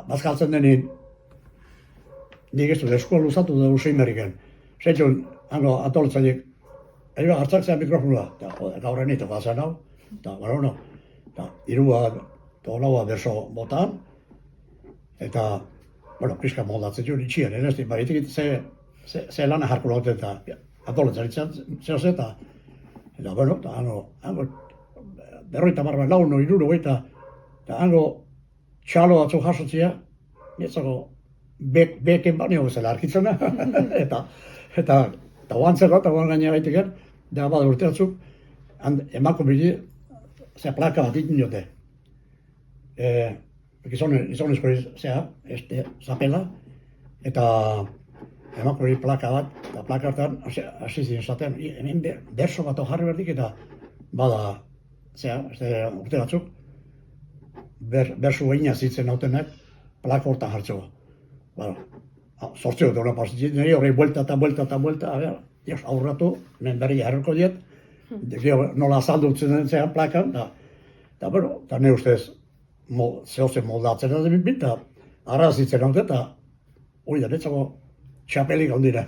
bazkaltzen denin, nik ez dut eskua luzatu da usein berriken. Zentxun, hango antolatzaiek, hartzak mikrofonua, eta horren ito gazan hau, eta, bueno, irua, eta laua berso botan, eta, bueno, pixka moldatzen zuen itxien, ez di, baitik ze lana jarko lauten, eta antolatzaitzen zehaz eta, bueno, eta hango, berroita marra laun, iruro, eta hango txalo batzu jasotzia, nietzako beken baneo bezala arkitzena, eta oantzera, eta oan gaina gaiteken, da bada urte batzuk, emako bili, ze plaka bat ditin jote. Gizonezko zea, zapela, eta emako bili plaka bat, eta plaka hartan, hasi ziren zaten, hemen berso bat jarri berdik, eta bada, zea, urte batzuk, bersu gaina zitzen hautenak, plaka hortan jartzeko. Sortzeo dut hona pasitzen, nire horrei buelta, Dios, aurratu, hemen berri jarriko diet, nola azaldutzen zean plakan, eta nire ustez zehozen moldatzen da bin, eta arrazitzen hau eta hori da, netzako txapelik handira.